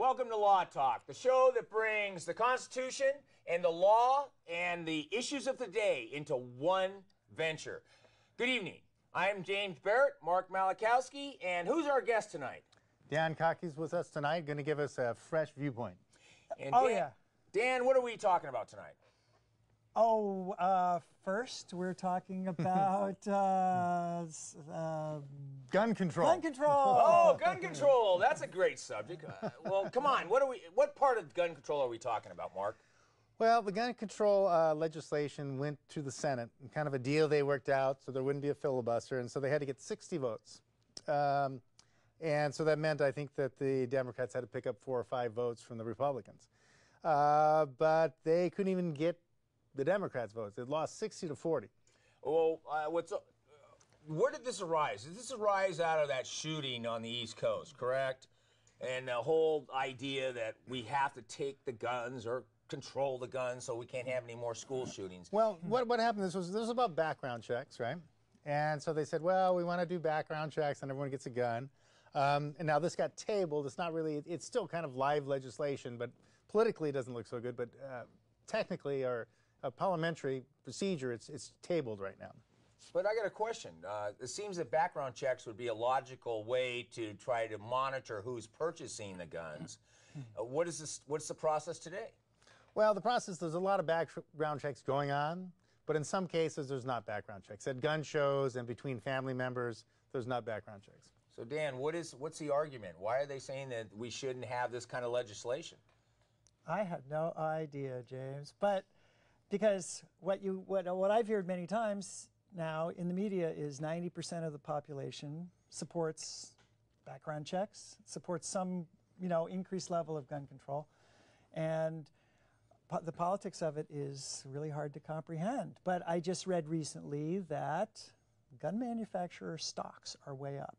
welcome to Law Talk, the show that brings the Constitution and the law and the issues of the day into one venture. Good evening. I'm James Barrett, Mark Malachowski, and who's our guest tonight? Dan Cocky's with us tonight, going to give us a fresh viewpoint. And Dan, what are we talking about tonight? First we're talking about gun control. Gun control. Oh, gun control. That's a great subject. Well, come on. What part of gun control are we talking about, Mark? Well, the gun control legislation went to the Senate, kind of a deal they worked out so there wouldn't be a filibuster, and so they had to get 60 votes. And so that meant, I think, that the Democrats had to pick up 4 or 5 votes from the Republicans. But they couldn't even get the Democrats' votes. They lost 60 to 40. Well, where did this arise? Did this arise out of that shooting on the East Coast, correct? And the whole idea that we have to take the guns or control the guns so we can't have any more school shootings. Well, what happened, this was about background checks, right? And so they said, well, we want to do background checks and everyone gets a gun. And now this got tabled. It's not really, it's still kind of live legislation, but politically it doesn't look so good. But technically, or a parliamentary procedure, it's tabled right now. But I got a question. It seems that background checks would be a logical way to try to monitor who's purchasing the guns. What's the process today? Well, the process, there's a lot of background checks going on, but in some cases there's not background checks. At gun shows and between family members, there's not background checks. So Dan, what's the argument? Why are they saying that we shouldn't have this kind of legislation? I have no idea, James, but because what I've heard many times now in the media is 90% of the population supports background checks, supports some, increased level of gun control, and the politics of it is really hard to comprehend. But I just read recently that gun manufacturer stocks are way up.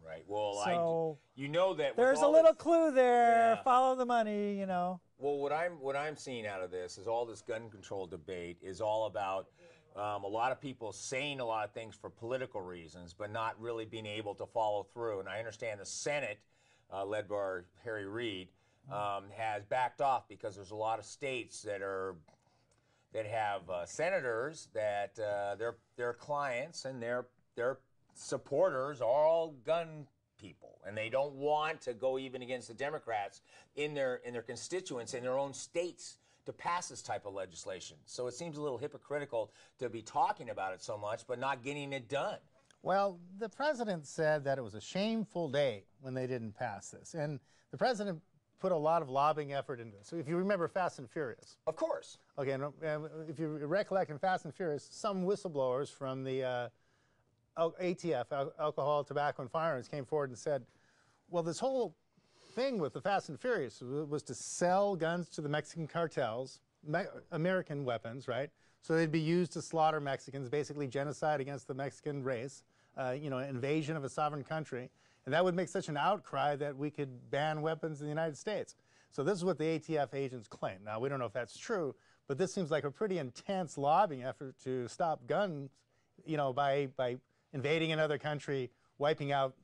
Right. Well, so you know that there's a little clue there. Yeah. Follow the money, Well, what I'm seeing out of this is all this gun control debate is all about a lot of people saying a lot of things for political reasons, but not really being able to follow through. And I understand the Senate, led by Harry Reid, has backed off because there's a lot of states that have senators that their clients and their supporters are all gun people, and they don't want to go even against the Democrats in their constituents in their own states to pass this type of legislation. So it seems a little hypocritical to be talking about it so much but not getting it done. Well, the president said that it was a shameful day when they didn't pass this, and the president put a lot of lobbying effort into it. So if you remember Fast and Furious. Of course. Okay, and if you recollect in Fast and Furious, some whistleblowers from the ATF, Alcohol, Tobacco, and Firearms, came forward and said, well, this whole thing with the Fast and Furious was to sell guns to the Mexican cartels, American weapons, right? So they'd be used to slaughter Mexicans, basically genocide against the Mexican race, invasion of a sovereign country. And that would make such an outcry that we could ban weapons in the United States. So this is what the ATF agents claim. Now, we don't know if that's true, but this seems like a pretty intense lobbying effort to stop guns, by invading another country, wiping out,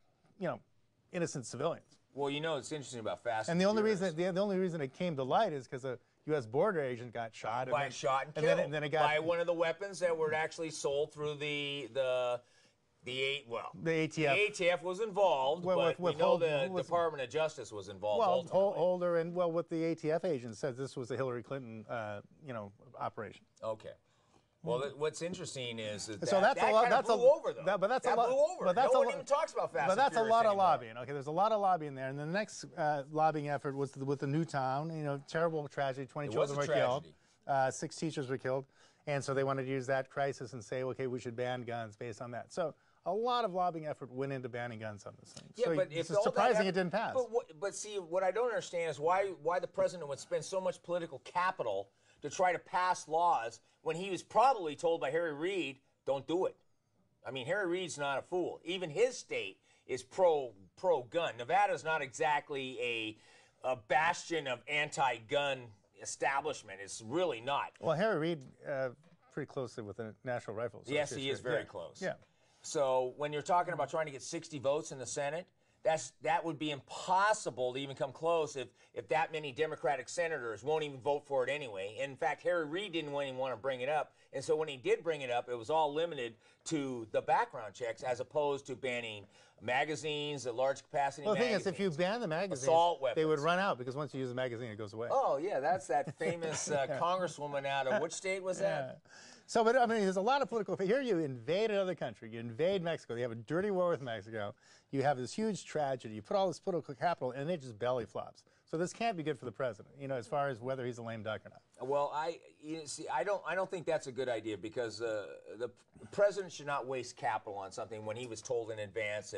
innocent civilians. Well, it's interesting about Fast and the only reason it came to light is because a U.S. border agent got shot. Shot and killed. And then it got by one of the weapons that were actually sold through the ATF. The ATF was involved, but we know the Department of Justice was involved. Well, Holder and what the ATF agent said, this was a Hillary Clinton, operation. Okay. Well, what's interesting is that so that kind of blew over, though. But that's a lot. No one even talks about Fast and Furious. But that's a lot anymore. of lobbying. Okay, there's a lot of lobbying there. And the next lobbying effort was with the Newtown. Terrible tragedy. 20 children were killed. 6 teachers were killed. And so they wanted to use that crisis and say, okay, we should ban guns based on that. So a lot of lobbying effort went into banning guns on this thing. Yeah, so but it's surprising it didn't pass. But see, what I don't understand is why the president would spend so much political capital to try to pass laws when he was probably told by Harry Reid, don't do it. I mean, Harry Reid's not a fool. Even his state is pro-gun. Nevada's not exactly a bastion of anti-gun establishment. It's really not. Well, Harry Reid, pretty closely with the National Rifle Association. Yes, he is very close. Yeah. So when you're talking about trying to get 60 votes in the Senate, that would be impossible to even come close if that many Democratic senators won't even vote for it anyway. In fact, Harry Reid didn't even want to bring it up, and so when he did bring it up, it was all limited to the background checks as opposed to banning magazines, the large capacity Well, the thing magazines. is, if you ban the magazines, assault weapons. they would run out because once you use a magazine, it goes away. Oh yeah, that's that famous congresswoman out of which state was that? So, but I mean, there's a lot of political. Here, you invade another country, you invade Mexico, you have a dirty war with Mexico, you have this huge tragedy, you put all this political capital, and it just belly flops. So this can't be good for the president, as far as whether he's a lame duck or not. Well, I don't think that's a good idea because the president should not waste capital on something when he was told in advance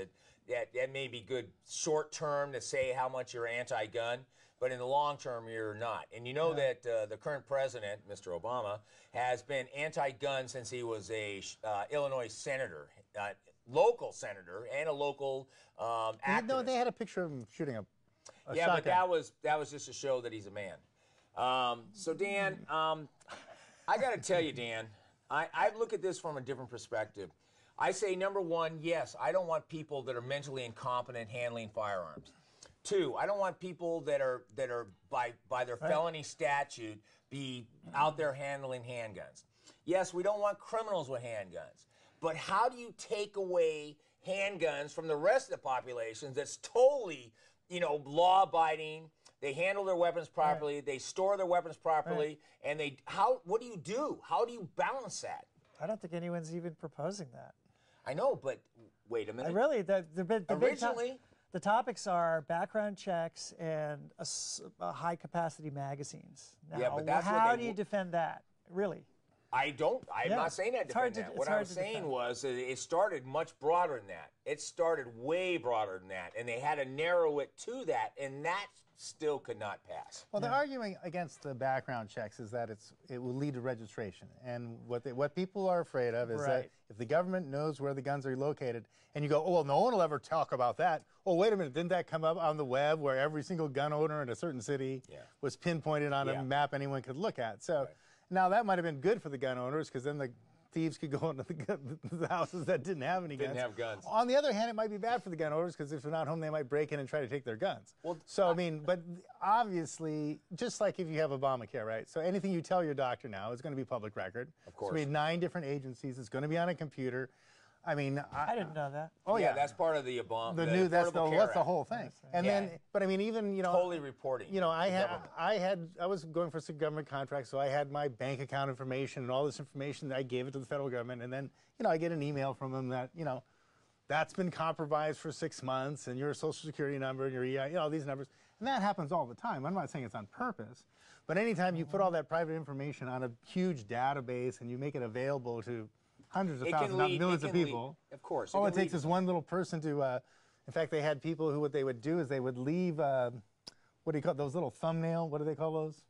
that may be good short term to say how much you're anti-gun. But in the long term, you're not. And you know that the current president, Mr. Obama, has been anti-gun since he was a Illinois senator, local senator, and a local activist. No, they had a picture of him shooting a yeah, shotgun. but that was just to show that he's a man. So Dan, I got to tell you, Dan, I look at this from a different perspective. I say, number one, yes, I don't want people that are mentally incompetent handling firearms. Two, I don't want people that are by their felony statute be out there handling handguns. Yes, we don't want criminals with handguns. But how do you take away handguns from the rest of the population that's totally, law-abiding? They handle their weapons properly. They store their weapons properly. And what do you do? How do you balance that? I don't think anyone's even proposing that. I know, but wait a minute. Really, the originally. The topics are background checks and high-capacity magazines. Now, yeah, but that's how do you defend that? Really? I'm not saying that to defend that. What I was saying was that it started much broader than that. It started way broader than that, and they had to narrow it to that, and that still could not pass. Well, the argument against the background checks is that it will lead to registration, and what people are afraid of is that if the government knows where the guns are located, and you go, oh well, no one will ever talk about that. Oh, wait a minute, didn't that come up on the web where every single gun owner in a certain city was pinpointed on a map anyone could look at? So now that might have been good for the gun owners because then the thieves could go into the houses that didn't have any guns. Didn't have guns. On the other hand, it might be bad for the gun owners because if they're not home, they might break in and try to take their guns. Well, so, but obviously, just like if you have Obamacare, right? So anything you tell your doctor now is going to be public record. Of course. It's going to be 9 different agencies. It's going to be on a computer. I mean, I didn't know that. Oh yeah, that's part of the Obama. That's the whole thing. And then, but I mean, even totally reporting. I was going for some government contracts, so I had my bank account information and all this information that I gave it to the federal government, and then I get an email from them that that's been compromised for 6 months, and your Social Security number and your EI, all these numbers, and that happens all the time. I'm not saying it's on purpose, but anytime you put all that private information on a huge database and you make it available to hundreds of thousands, not millions of people. Of course. All it takes is one little person to, in fact, they had people who, what they would do is they would leave, what do you call those little thumbnail, what do they call those?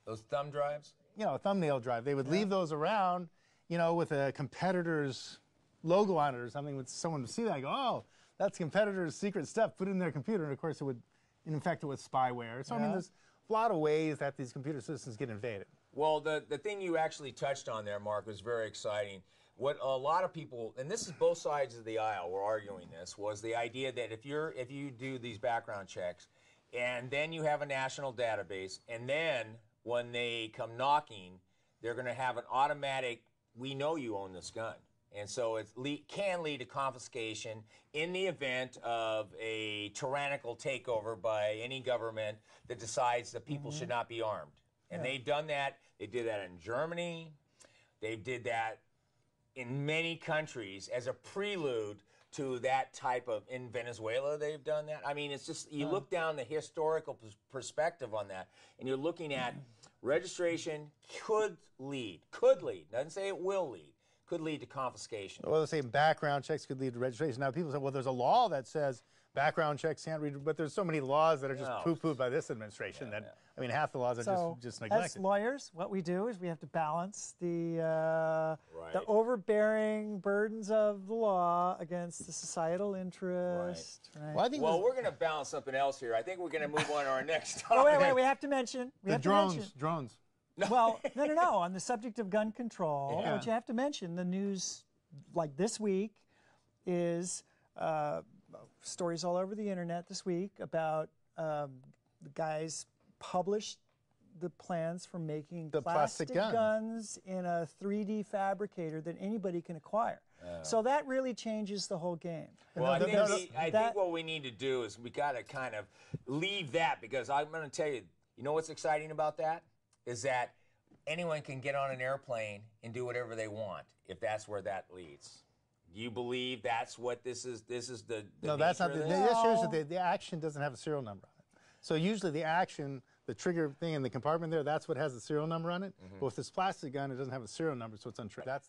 Those thumb drives? A thumbnail drive. They would leave those around, with a competitor's logo on it or something, with someone would see that and go, oh, that's competitor's secret stuff, put it in their computer, and of course it would infect it with spyware. So, I mean, there's a lot of ways that these computer systems get invaded. Well, the thing you actually touched on there, Mark, was very exciting. What a lot of people, and this is both sides of the aisle were arguing this, was the idea that if you do these background checks, and then you have a national database, and then when they come knocking, they're going to have an automatic, we know you own this gun. And so it can lead to confiscation in the event of a tyrannical takeover by any government that decides that people should not be armed. And they've done that. They did that in Germany. They did that in many countries as a prelude to that type of, in Venezuela they've done that. I mean, it's just, you look down the historical perspective on that, and you're looking at registration could lead, doesn't say it will lead, could lead to confiscation. Well, they say background checks could lead to registration. Now people say, well, there's a law that says background checks can't read, but there's so many laws that are just poo-pooed by this administration that, I mean, half the laws are just neglected. As lawyers, what we do is we have to balance the overbearing burdens of the law against the societal interest. Right. Well, we're going to balance something else here. I think we're going to move on to our next topic. Wait, we have to mention. Drones. Well, no. On the subject of gun control, what you have to mention, the news like this week is stories all over the internet this week about the guys published the plans for making The plastic gun. guns in a 3D fabricator that anybody can acquire. So that really changes the whole game. Well, I think what we need to do is we got to kind of leave that, because I'm going to tell you, you know what's exciting about that? Is that anyone can get on an airplane and do whatever they want, if that's where that leads. Do you believe that's what this is? This is the no, that's not. nature of The this? issue is that the action doesn't have a serial number on it. So usually the action, the trigger thing in the compartment there, that's what has the serial number on it. But with this plastic gun, it doesn't have a serial number, so it's untriggered. That's